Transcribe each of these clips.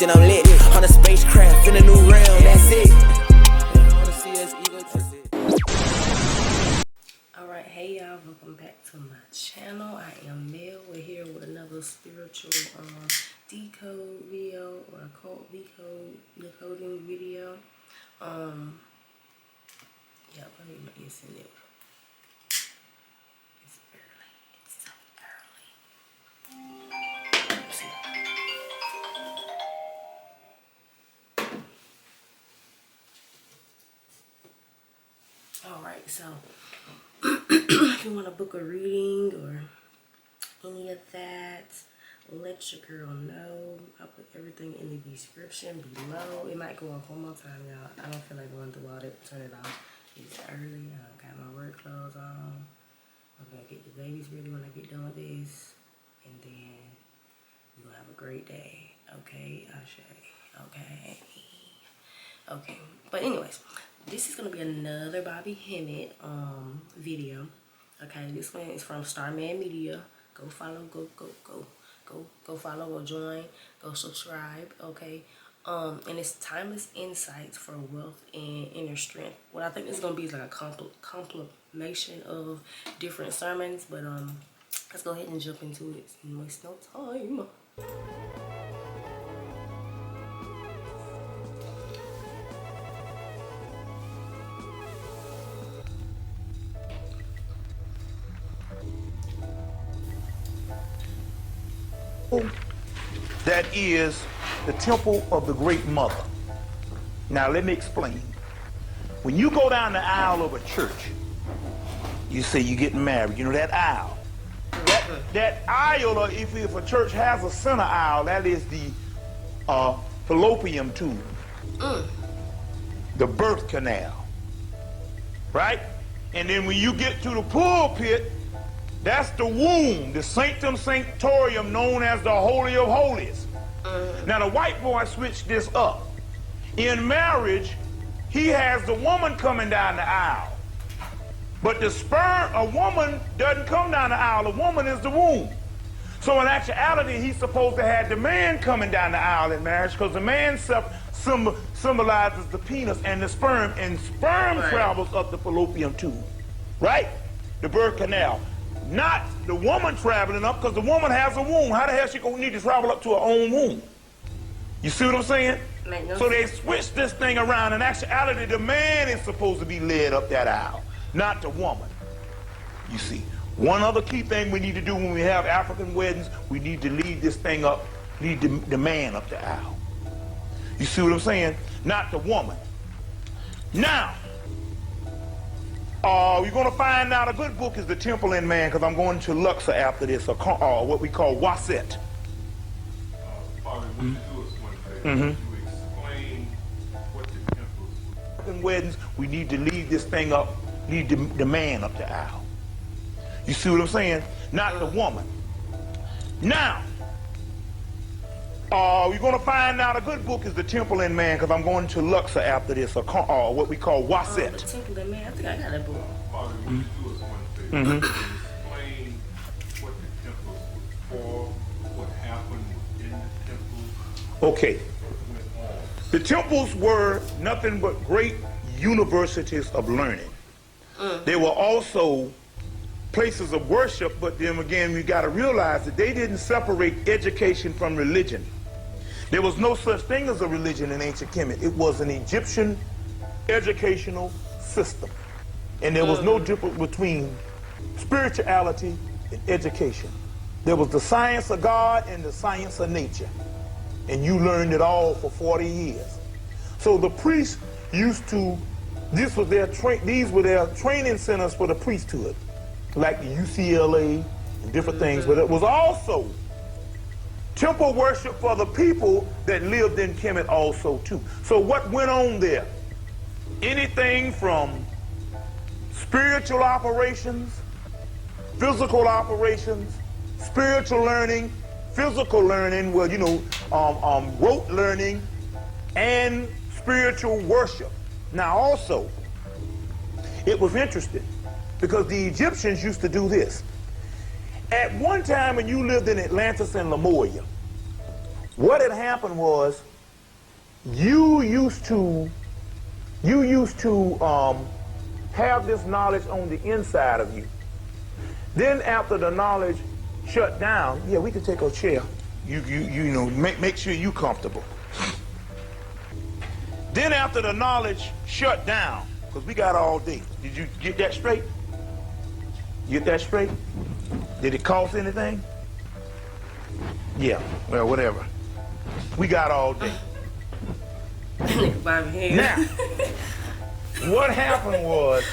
and I'm lit. On a spacecraft in a new realm, that's it. Alright, hey y'all, welcome back to my channel. I am Mel. We're here with another spiritual decode video or occult decoding video. Yeah, let me make this in it. It's early. It's so early. Let's see. Alright, so if you want to book a reading or any of that, let your girl know. I'll put everything in the description below. It might go off one more time, y'all. I don't feel like going through all that. Turn it off. It's early. I got my work clothes on. I'm going to get the babies ready when I get done with this. And then we'll have a great day. Okay, Ashe. Okay. Okay. But anyways, this is going to be another Bobby Hemmitt video. Okay, this one is from Starman Media. Go follow, go follow or join, go subscribe, okay? And it's timeless insights for wealth and inner strength. What I think is gonna be is like a compilation of different sermons, but let's go ahead and jump into it and waste no time. That is the temple of the Great Mother. Now let me explain. When you go down the aisle of a church, you say you're getting married. You know that aisle. That aisle, or if a church has a center aisle, that is the fallopian tube, the birth canal, right? And then when you get to the pulpit, that's the womb, the sanctum sanctorum, known as the Holy of Holies. Now the white boy switched this up. In marriage, he has the woman coming down the aisle. But the sperm, a woman doesn't come down the aisle. A woman is the womb. So in actuality, he's supposed to have the man coming down the aisle in marriage, because the man symbolizes the penis and the sperm, and sperm travels up the fallopian tube, right? The birth canal. Not the woman traveling up, because the woman has a womb. How the hell she gonna need to travel up to her own womb? You see what I'm saying? So they switched this thing around. In actuality, the man is supposed to be led up that aisle, not the woman. You see. One other key thing we need to do when we have African weddings, we need to lead this thing up, lead the man up the aisle. You see what I'm saying? Not the woman. Now, you're going to find out a good book is The Temple in Man, because I'm going to Luxor after this, or what we call Waset. Father, would you do us one favor? Would you explain what the temple is? In weddings, we need to lead this thing up, lead the man up the aisle. You see what I'm saying? Not the woman. Now, you're going to find out a good book is The Temple in Man, because I'm going to Luxor after this, or what we call Waset. The Temple in Man, I think I got that book. Father, would you do us one favor? Would you explain what the temple was for, what happened in the temple? Okay. The temples were nothing but great universities of learning. They were also places of worship, but then again, we got to realize that they didn't separate education from religion. There was no such thing as a religion in ancient Kemet. It was an Egyptian educational system. And there was no difference between spirituality and education. There was the science of God and the science of nature. And you learned it all for 40 years. So the priests used to, these were their training centers for the priesthood, like the UCLA and different things, but it was also temple worship for the people that lived in Kemet also too. So what went on there? Anything from spiritual operations, physical operations, spiritual learning, physical learning, well, you know, rote learning, and spiritual worship. Now also, it was interesting, because the Egyptians used to do this. At one time when you lived in Atlantis and Lemuria, what had happened was you used to have this knowledge on the inside of you. Then after the knowledge shut down, yeah, we can take a chair. You know, make sure you comfortable. Then after the knowledge shut down, because we got all day. Did you get that straight? Get that straight? Did it cost anything? Yeah, well, whatever. We got all day. Now, what happened was,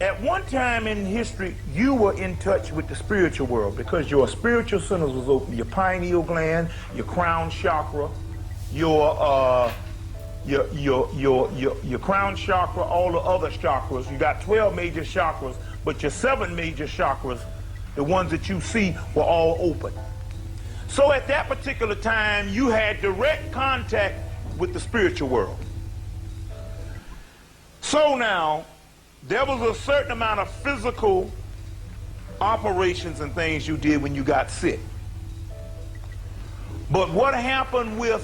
at one time in history, you were in touch with the spiritual world because your spiritual centers was open. Your pineal gland, your crown chakra, your crown chakra, all the other chakras. You got 12 major chakras, but your 7 major chakras, the ones that you see, were all open. So at that particular time, you had direct contact with the spiritual world. So now, there was a certain amount of physical operations and things you did when you got sick. But what happened with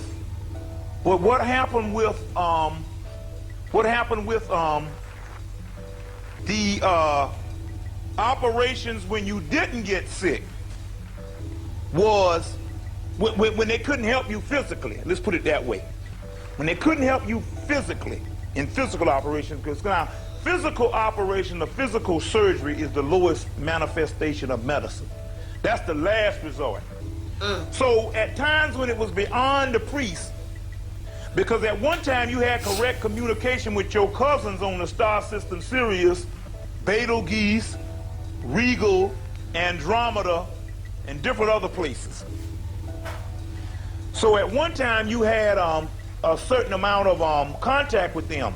the operations when you didn't get sick was when they couldn't help you physically. Let's put it that way. When they couldn't help you physically in physical operations, because now physical operation or physical surgery is the lowest manifestation of medicine. That's the last resort. So at times when it was beyond the priest, because at one time you had correct communication with your cousins on the star system Sirius, Betelgeuse, Regal, Andromeda, and different other places. So at one time you had a certain amount of contact with them.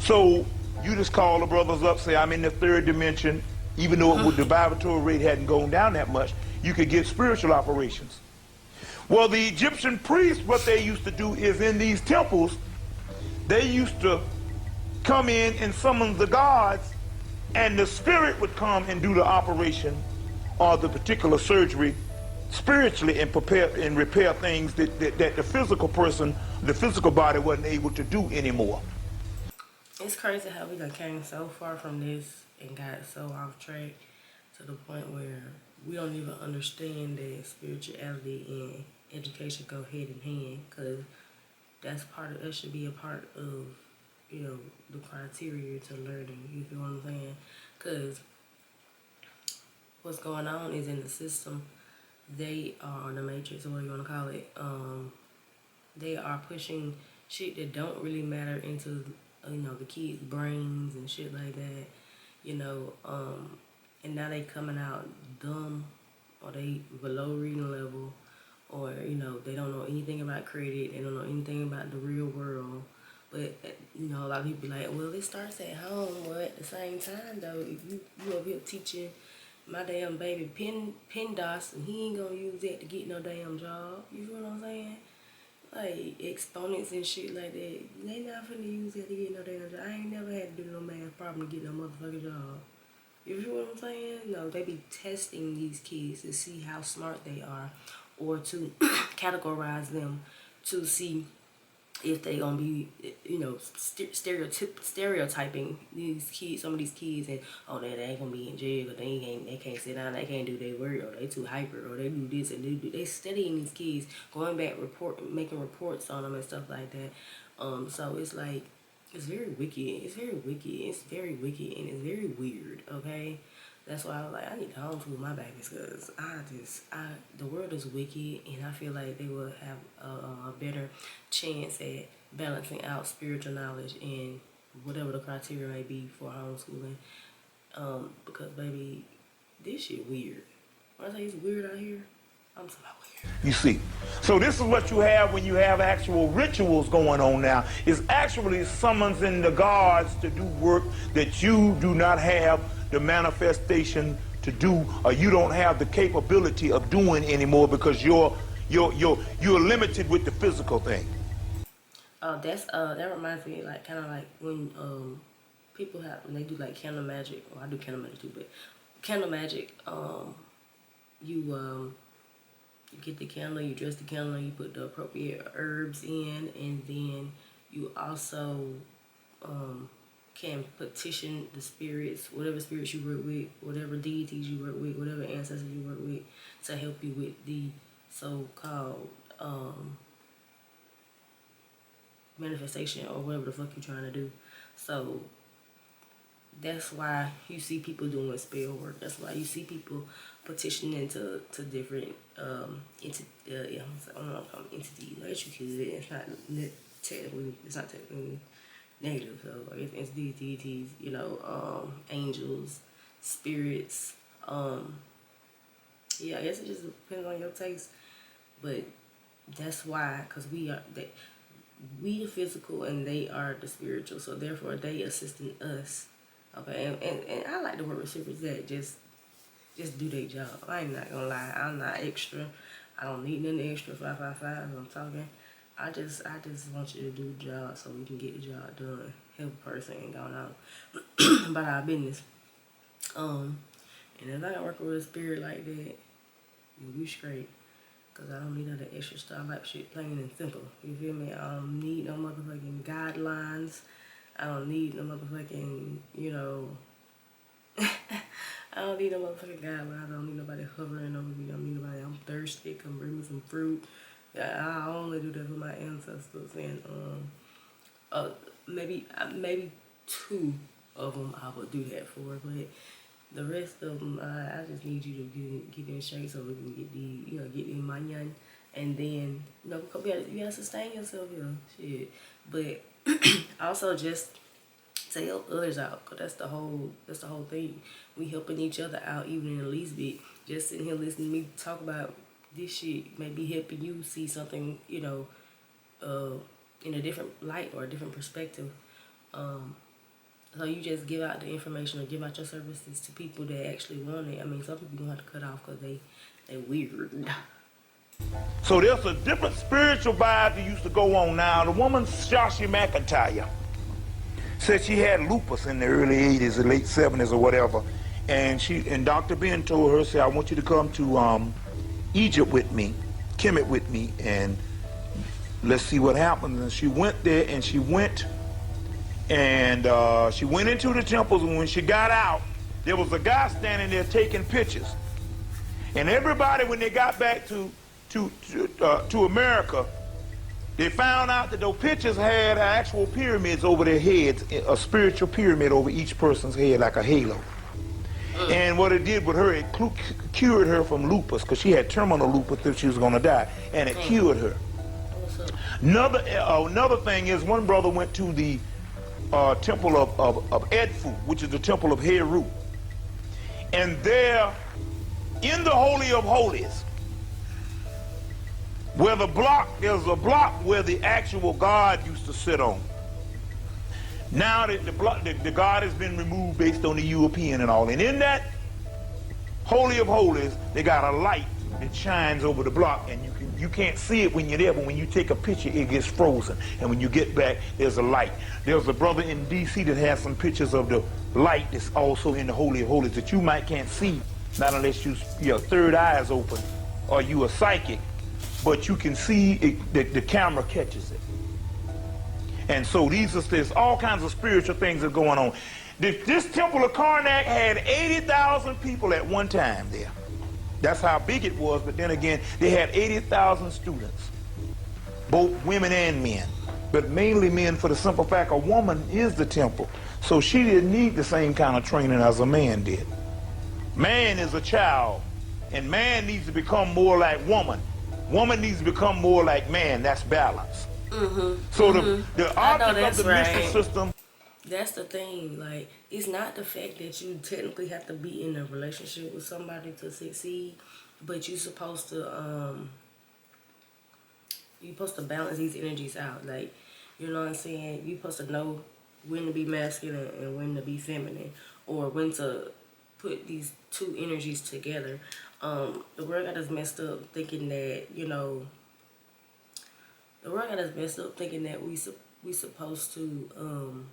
So you just call the brothers up, say, I'm in the 3rd dimension. Even though the vibratory rate hadn't gone down that much, you could get spiritual operations. Well, the Egyptian priests, what they used to do is in these temples, they used to come in and summon the gods, and the spirit would come and do the operation or the particular surgery spiritually and prepare and repair things that the physical person, the physical body wasn't able to do anymore. It's crazy how we done came so far from this and got so off track to the point where we don't even understand that spirituality and education go hand in hand, because that should be a part of, you know, the criteria to learning. You feel what I'm saying? Because what's going on is in the system, they are on the matrix, or what you want to call it. They are pushing shit that don't really matter into, you know, the kids' brains and shit like that, you know, and now they coming out dumb, or they below reading level, or, you know, they don't know anything about credit, they don't know anything about the real world. But, you know, a lot of people be like, well, it starts at home. Well, at the same time, though, if you over here teaching my damn baby PEMDAS, and he ain't gonna use that to get no damn job, you feel what I'm saying? Like, exponents and shit like that, they not finna use that to get no damn job. I ain't never had to do no math problem to get no motherfucking job. You feel what I'm saying? No, they be testing these kids to see how smart they are, or to categorize them to see if they gonna be, you know, stereotyping these kids, some of these kids, and they ain't gonna be in jail, or they can't sit down, they can't do their work, or they too hyper, or they do this and they studying these kids, going back making reports on them and stuff like that. So it's like, it's very wicked. It's very wicked. It's very wicked, and it's very weird. Okay. That's why I was like, I need to homeschool my babies, because the world is wicked, and I feel like they will have a better chance at balancing out spiritual knowledge and whatever the criteria may be for homeschooling. Because, baby, this shit weird. When I say it's weird out here, I'm talking about weird. You see. So this is what you have when you have actual rituals going on now. It's actually summoning the gods to do work that you do not have the manifestation to do, or you don't have the capability of doing anymore, because you're limited with the physical thing. That reminds me, like, kind of like when when they do like candle magic. Well, I do candle magic too, but candle magic, You get the candle, you dress the candle, you put the appropriate herbs in, and then you also can petition the spirits, whatever spirits you work with, whatever deities you work with, whatever ancestors you work with, to help you with the so-called manifestation or whatever the fuck you're trying to do. So that's why you see people doing spell work. That's why you see people petitioning to different entities. I don't know if I'm entities. I guess you could. It's not technically negative. So I guess entities, deities, angels, spirits. Yeah, I guess it just depends on your taste. But that's why, because we the physical and they are the spiritual. So therefore, they assisting us. Okay, and I like to work with spirits that just do their job. I ain't not gonna lie. I'm not extra. I don't need nothing extra. 555. I'm talking. I just want you to do the job so we can get the job done. Help a person and go on about our business. And if I can work with a spirit like that, you straight. Cause I don't need none of that extra stuff. I like shit plain and simple. You feel me? I don't need no motherfucking guidelines. I don't need no motherfucking, I don't need no motherfucking guidelines. I don't need nobody hovering over me. I don't need nobody, I'm thirsty, come bring me some fruit. I only do that for my ancestors. And maybe 2 of them I would do that for. But the rest of them, I just need you to get in shape so we can get get in my young. And then, you gotta sustain yourself, shit. But also just to help others out, cause that's the whole thing. We helping each other out, even in the least bit. Just sitting here listening to me talk about this shit may be helping you see something, in a different light or a different perspective. So you just give out the information or give out your services to people that actually want it. I mean, some people don't have to cut off because they weird. So there's a different spiritual vibe that used to go on now. The woman, Shashi McIntyre, said she had lupus in the early 80s or late 70s or whatever. And Dr. Ben told her, said, I want you to come to Egypt with me, Hemmitt with me, and let's see what happens. And she went there, and she went into the temples, and when she got out, there was a guy standing there taking pictures. And everybody, when they got back to America, they found out that those pictures had actual pyramids over their heads, a spiritual pyramid over each person's head, like a halo. And what it did with her, it cured her from lupus, because she had terminal lupus that she was going to die, and it cured her. Another thing is, one brother went to the temple of Edfu, which is the temple of Heru. And there, in the Holy of Holies, where there's a block where the actual God used to sit on. Now the God has been removed based on the European and all. And in that Holy of Holies, they got a light that shines over the block, and you can't see it when you're there, but when you take a picture, it gets frozen. And when you get back, there's a light. There's a brother in D.C. that has some pictures of the light that's also in the Holy of Holies that you can't see, not unless your third eye is open or you are psychic, but you can see it, the camera catches it. And so there's all kinds of spiritual things that are going on. This temple of Karnak had 80,000 people at one time there. That's how big it was, but then again, they had 80,000 students, both women and men, but mainly men, for the simple fact a woman is the temple, so she didn't need the same kind of training as a man did. Man is a child, and man needs to become more like woman. Woman needs to become more like man. That's balance. So the object of the mystic system. That's the thing. Like, it's not the fact that you technically have to be in a relationship with somebody to succeed, but you're supposed to balance these energies out. Like, you know what I'm saying? You're supposed to know when to be masculine and when to be feminine, or when to put these two energies together. The world got us messed up thinking that, we supposed to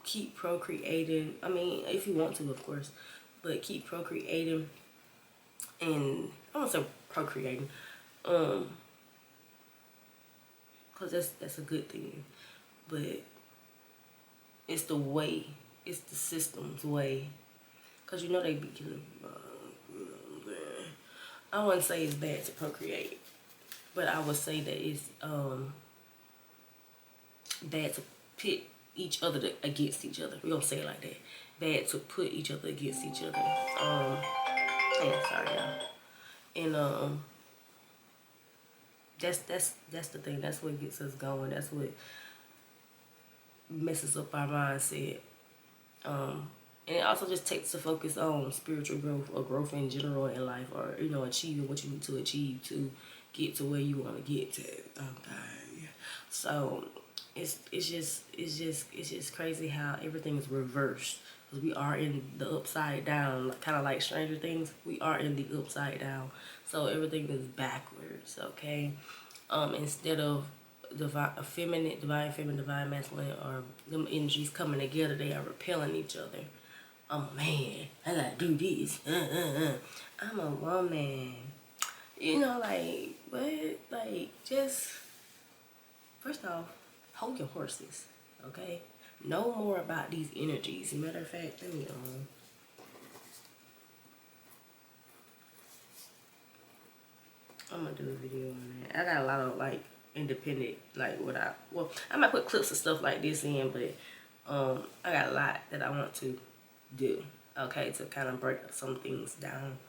keep procreating. I mean, if you want to, of course, but keep procreating and I don't say procreating, because that's a good thing, but it's the way, it's the system's way, because you know they be killing. I wouldn't say it's bad to procreate, but I would say that it's bad to pit each other against each other. We gonna say it like that. Bad to put each other against each other. Yeah, sorry, y'all. And that's the thing. That's what gets us going. That's what messes up our mindset. And it also just takes the focus on spiritual growth or growth in general in life, or achieving what you need to achieve to get to where you want to get to. Okay. So it's just crazy how everything is reversed. We are in the upside down, kind of like Stranger Things. We are in the upside down, so everything is backwards. Okay, instead of divine feminine, divine masculine, or them energies coming together, they are repelling each other. I'm a man, I gotta do this. I'm a woman. Like what? Like, just first off, hold your horses. Okay. Know more about these energies. Matter of fact, let me I'm gonna do a video on that. I got a lot of like independent, like I might put clips of stuff like this in, but I got a lot that I want to do, okay, to kind of break some things down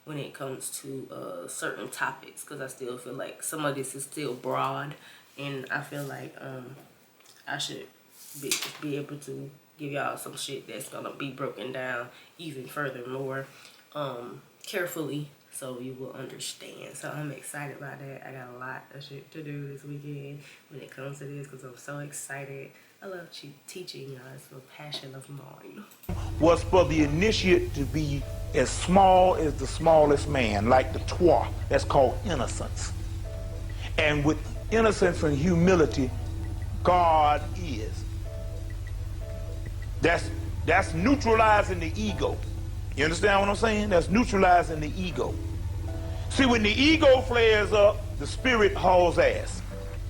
when it comes to certain topics, because I still feel like some of this is still broad, and I feel like I should be able to give y'all some shit that's gonna be broken down even further more carefully, so you will understand. So I'm excited about that. I got a lot of shit to do this weekend when it comes to this, because I'm so excited. I love teaching y'all. It's a passion of mine. Was for the initiate to be as small as the smallest man, like the toi. That's called innocence. And with innocence and humility, God is. That's neutralizing the ego. You understand what I'm saying? That's neutralizing the ego. See, when the ego flares up, the spirit hauls ass.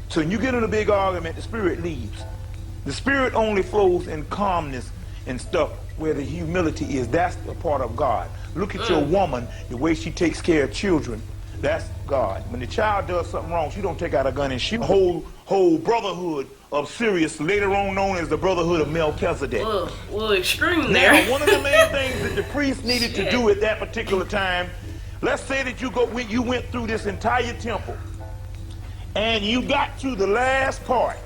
So when you get in a big argument, the spirit leaves. The spirit only flows in calmness and stuff where the humility is. That's the part of God. Look at your woman, the way she takes care of children. That's God. When the child does something wrong, she don't take out a gun and shoot. Whole brotherhood of Sirius, later on known as the Brotherhood of Melchizedek. Well, extreme there. Now, one of the main things that the priest needed to do at that particular time, let's say that you went through this entire temple, and you got to the last part.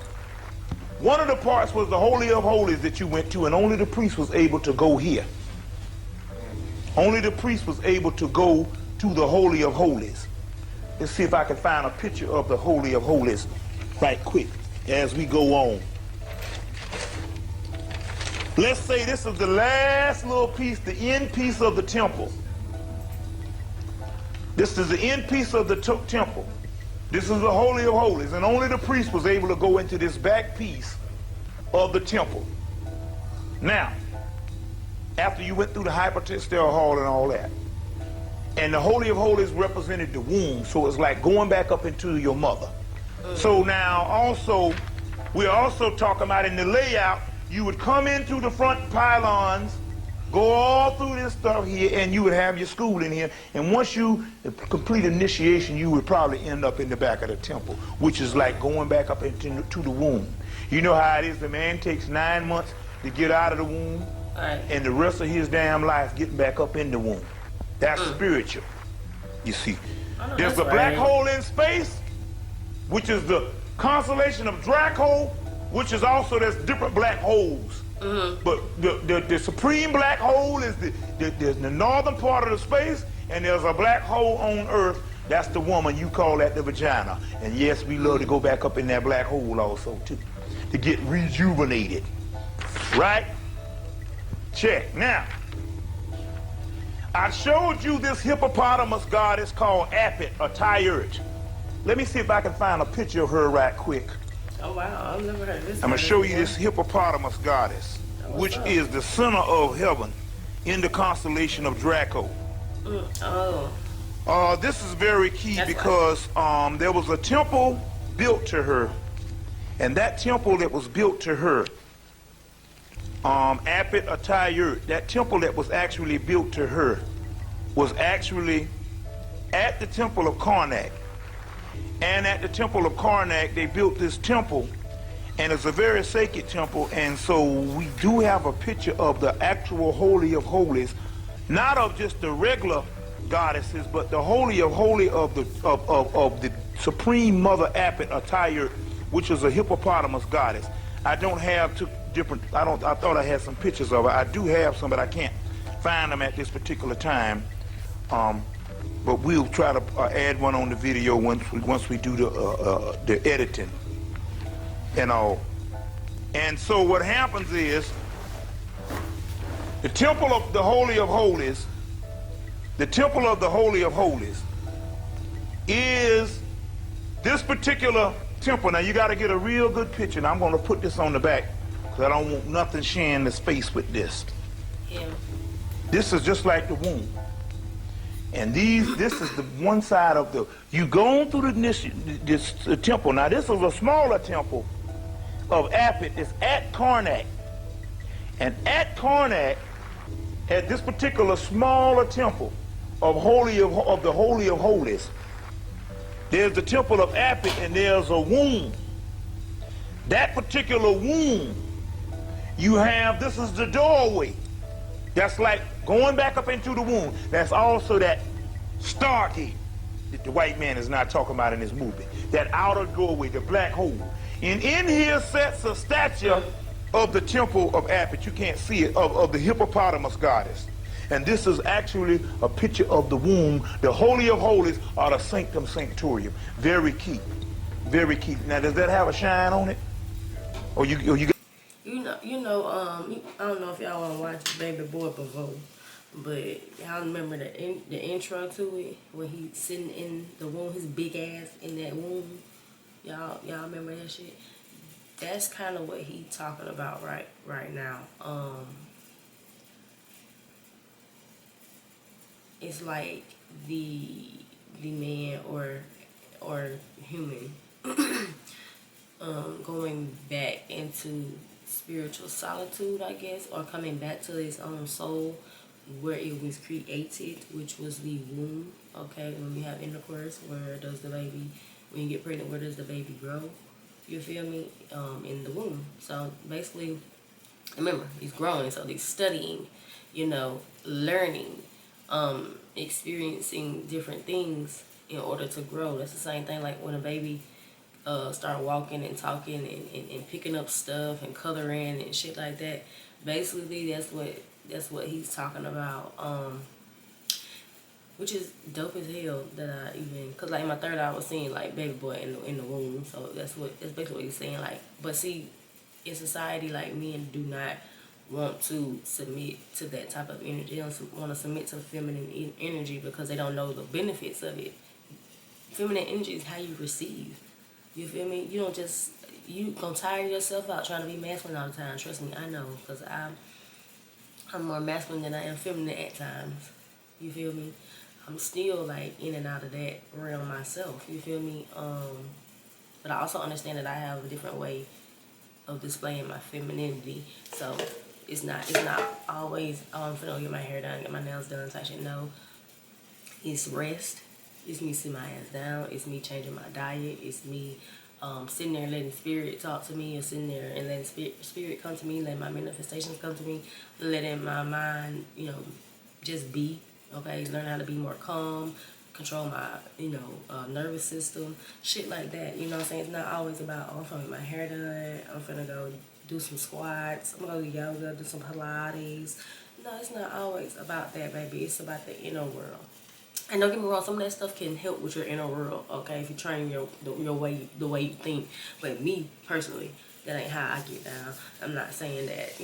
One of the parts was the Holy of Holies that you went to, and only the priest was able to go here. Only the priest was able to go to the Holy of Holies. Let's see if I can find a picture of the Holy of Holies right quick as we go on. Let's say this is the last little piece, the end piece of the temple. This is the end piece of the temple. This is the Holy of Holies, and only the priest was able to go into this back piece of the temple. Now, after you went through the hypostyle hall and all that, and the Holy of Holies represented the womb, so it's like going back up into your mother. So now also, we're also talking about in the layout, you would come into the front pylons, go all through this stuff here, and you would have your school in here. And once you complete initiation, you would probably end up in the back of the temple, which is like going back up into the womb. You know how it is, the man takes 9 months to get out of the womb, and the rest of his damn life getting back up in the womb. That's spiritual, you see. There's a black hole in space, which is the constellation of Draco, which is also, there's different black holes. But the supreme black hole is the northern part of the space, and there's a black hole on Earth. That's the woman, you call that the vagina. And yes, we love to go back up in that black hole also too, to get rejuvenated, right? Check. Now, I showed you this hippopotamus goddess called Apit, or Tyurt. Let me see if I can find a picture of her right quick. Oh wow, I've never heard this. I'm going to show you this hippopotamus goddess, which is the center of heaven in the constellation of Draco. This is very key because there was a temple built to her, and that temple that was built to her, Apit Atayurt, that temple that was actually built to her was actually at the temple of Karnak. And at the temple of Karnak, they built this temple, and it's a very sacred temple, and so we do have a picture of the actual Holy of Holies, not of just the regular goddesses, but the Holy of Holies of the Supreme Mother Apit Atayurt, which is a hippopotamus goddess. I don't have I thought I had some pictures of her. I do have some, but I can't find them at this particular time. But we'll try to add one on the video once we do the editing and all. And so what happens is the temple of the Holy of Holies, the temple of the Holy of Holies is this particular temple. Now you got to get a real good picture, and I'm going to put this on the back because I don't want nothing sharing the space with this. Yeah. This is just like the womb. And this is the one side of the, you go through this temple. Now this is a smaller temple of Apit. It's at Karnak. And at Karnak, at this particular smaller temple of the Holy of Holies, there's the temple of Apit, and there's a womb. That particular womb, you have, this is the doorway. That's like going back up into the womb. That's also that stargate that the white man is not talking about in this movie. That outer doorway, the black hole. And in here sets a statue of the temple of Apit. You can't see it, of the hippopotamus goddess. And this is actually a picture of the womb, the Holy of Holies, or the Sanctum Sanctorium. Very key. Very key. Now, does that have a shine on it? Or you I don't know if y'all want to watch Baby Boy before, but y'all remember the intro to it when he's sitting in the womb, his big ass in that womb. Y'all remember that shit? That's kind of what he's talking about right now. It's like the man or human going back into spiritual solitude, I guess, or coming back to his own soul where it was created, which was the womb. Okay, when we have intercourse, where does the baby, when you get pregnant, where does the baby grow? You feel me? In the womb. So basically, remember, he's growing, so he's studying, learning, experiencing different things in order to grow. That's the same thing like when a baby start walking and talking and picking up stuff and coloring and shit like that. Basically, that's what he's talking about. Which is dope as hell that I even, cause like in my third eye I was seeing like Baby Boy in the womb. So that's basically what he's saying. Like, but see, in society, like, men do not want to submit to that type of energy. They don't want to submit to feminine energy because they don't know the benefits of it. Feminine energy is how you receive. You feel me? You don't just, you gonna tire yourself out trying to be masculine all the time. Trust me, I know, because I'm more masculine than I am feminine at times. You feel me? I'm still like in and out of that realm myself. You feel me? But I also understand that I have a different way of displaying my femininity. So it's not always, oh, I'm finna get my hair done, get my nails done type shit. No. It's rest. It's me sitting my ass down. It's me changing my diet. It's me sitting there and letting spirit talk to me, or sitting there and letting spirit come to me, letting my manifestations come to me, letting my mind, just be, okay? Learn how to be more calm, control my, nervous system, shit like that. You know what I'm saying? It's not always about, oh, I'm finna get my hair done, I'm finna go do some squats, I'm gonna go do yoga, do some Pilates. No, it's not always about that, baby. It's about the inner world. And don't get me wrong, some of that stuff can help with your inner world, okay? If you train your way, the way you think. But me, personally, that ain't how I get down. I'm not saying that,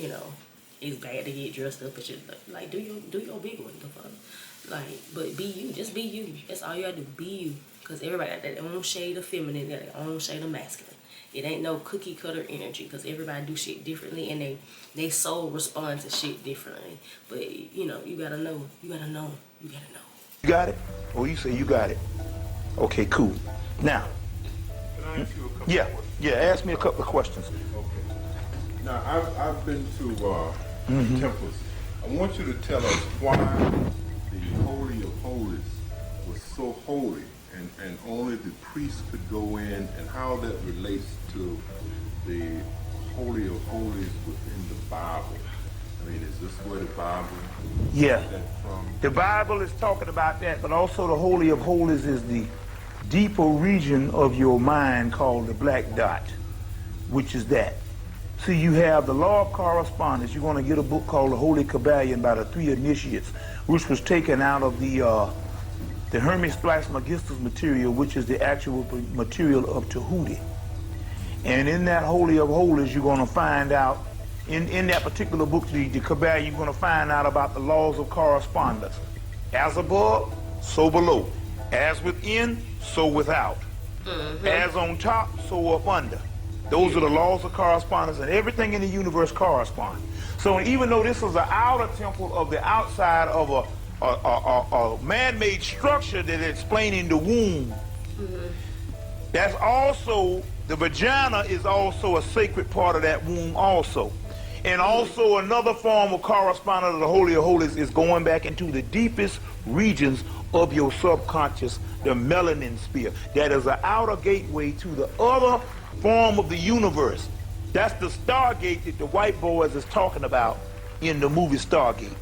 it's bad to get dressed up and shit. Like, do your big one, the fuck. Like, but be you. Just be you. That's all you gotta do. Be you. Because everybody got their own shade of feminine, got their own shade of masculine. It ain't no cookie cutter energy, because everybody do shit differently, and they soul responds to shit differently. But, you gotta know. You gotta know. You gotta know. You got it? Oh, you say you got it. Okay, cool. Now, Can I ask you a couple yeah, of questions? yeah, ask me a couple of questions. Okay. Now, I've been to temples. I want you to tell us why the Holy of Holies was so holy and only the priest could go in, and how that relates to the Holy of Holies within the Bible. I mean, is this where the Bible Yeah. is that from? The Bible is talking about that, but also the Holy of Holies is the deeper region of your mind called the black dot, which is that. See, you have the law of correspondence. You're going to get a book called the Holy Kabbalion by the three initiates, which was taken out of the Hermes Trismegistus material, which is the actual material of Tahuti. And in that Holy of Holies, you're going to find out, in that particular book, the Kabbalion, you're going to find out about the laws of correspondence. As above, so below. As within, so without. As on top, so up under. Those are the laws of correspondence, and everything in the universe corresponds. So even though this is an outer temple of the outside of a man-made structure that is explaining the womb, that's also, the vagina is also a sacred part of that womb also. And also another form of correspondence of the Holy of Holies is going back into the deepest regions of your subconscious, the melanin sphere. That is an outer gateway to the other form of the universe. That's the Stargate that the white boys is talking about in the movie Stargate.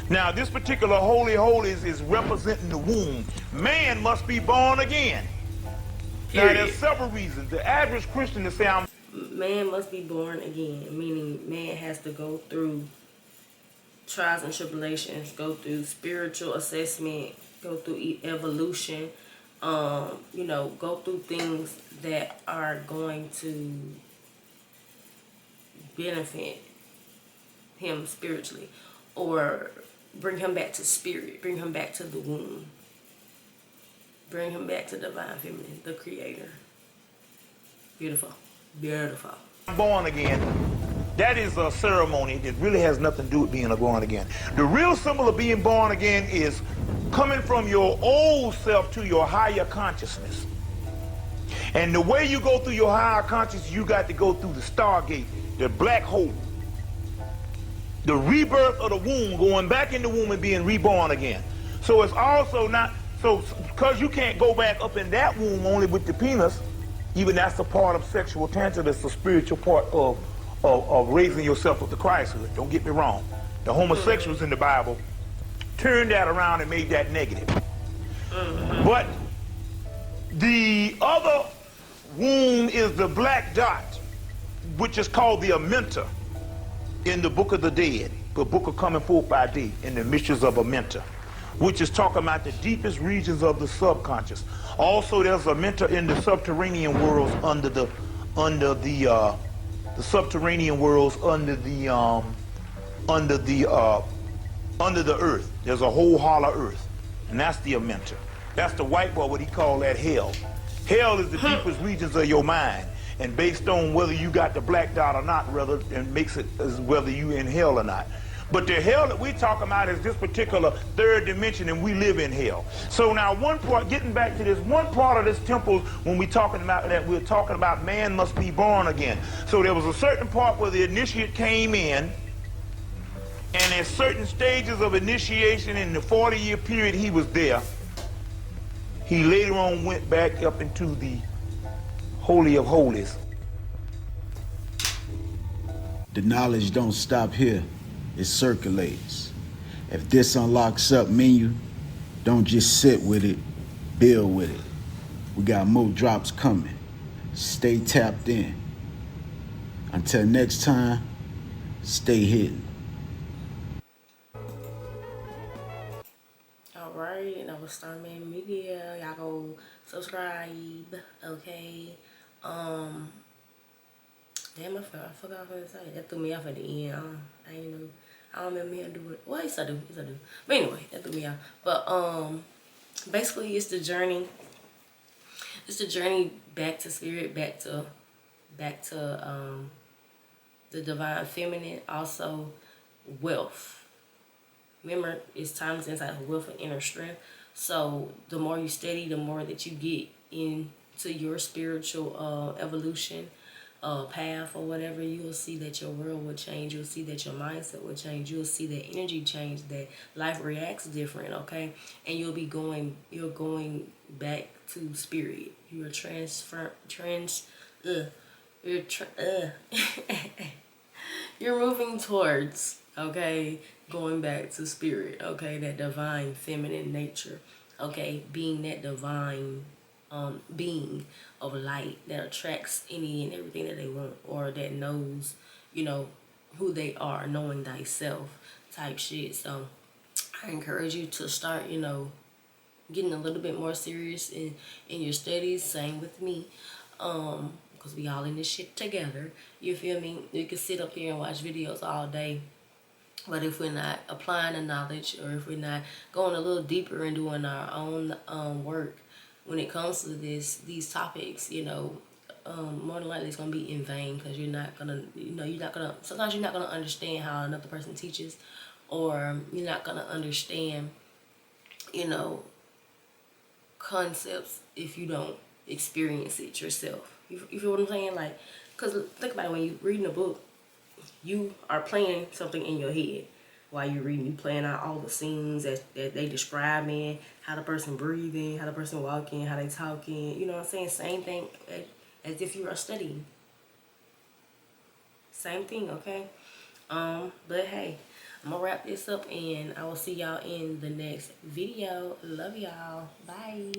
Now, this particular Holy Holies is representing the womb. Man must be born again. Now, there's several reasons. The average Christian to say, Man must be born again, meaning man has to go through trials and tribulations, go through spiritual assessment, go through evolution, go through things that are going to benefit him spiritually, or bring him back to spirit, bring him back to the womb, bring him back to divine feminine, the creator. Beautiful. Beautiful. born again, that is a ceremony that really has nothing to do with being born again. The real symbol of being born again is coming from your old self to your higher consciousness. And the way you go through your higher consciousness, you got to go through the Stargate, the black hole. The rebirth of the womb, going back in the womb and being reborn again. So it's also not, so because you can't go back up in that womb only with the penis, even that's a part of sexual tantra, that's a spiritual part of raising yourself up to Christhood. Don't get me wrong. The homosexuals in the Bible turned that around and made that negative. But the other womb is the black dot, which is called the Amenta in the Book of the Dead, the Book of Coming Forth by Day, in the Mysteries of Amenta, which is talking about the deepest regions of the subconscious. Also, there's Amenta in the subterranean worlds under the subterranean worlds under the earth. There's a whole hollow earth, and that's the Amenta. That's the white boy, what he call that hell. Hell is the deepest regions of your mind, and based on whether you got the black dot or not, rather, and makes it as whether you in hell or not. But the hell that we're talking about is this particular third dimension, and we live in hell. So now one part, getting back to this, one part of this temple, when we're talking about that, we're talking about man must be born again. So there was a certain part where the initiate came in, and at certain stages of initiation in the 40-year period he was there, he later on went back up into the Holy of Holies. The knowledge don't stop here. It circulates. If this unlocks up menu, don't just sit with it, build with it. We got more drops coming. Stay tapped in. Until next time, stay hidden. Alright, that was Starman Media. Y'all go subscribe, okay? Damn, I forgot what I was gonna say. That threw me off at the end. I don't remember him doing it. Well, yes I do. But anyway, that threw me off. But basically it's the journey. It's the journey back to spirit, back to the divine feminine, also wealth. Remember, it's times inside of wealth and inner strength. So the more you study, the more that you get into your spiritual evolution path or whatever, you will see that your world will change. You'll see that your mindset will change. You'll see that energy change, that life reacts different, okay? And you're going back to spirit. You're you're moving towards, okay, going back to spirit, okay, that divine feminine nature, okay, being that divine being of light that attracts any and everything that they want, or that knows, you know, who they are, knowing thyself type shit. So I encourage you to start, you know, getting a little bit more serious in your studies. Same with me, because we all in this shit together. You feel me? You can sit up here and watch videos all day, but if we're not applying the knowledge, or if we're not going a little deeper and doing our own work when it comes to these topics, you know, more than likely it's gonna be in vain, because you're not gonna, you know, sometimes you're not gonna understand how another person teaches, or you're not gonna understand, you know, concepts if you don't experience it yourself. You feel what I'm saying? Like, because think about it, when you're reading a book, you are playing something in your head while you're reading. You playing out all the scenes that they describing, how the person breathing, how the person walking, how they talking. You know what I'm saying? Same thing as if you are studying. Same thing, okay? But hey, I'm gonna wrap this up, and I will see y'all in the next video. Love y'all. Bye.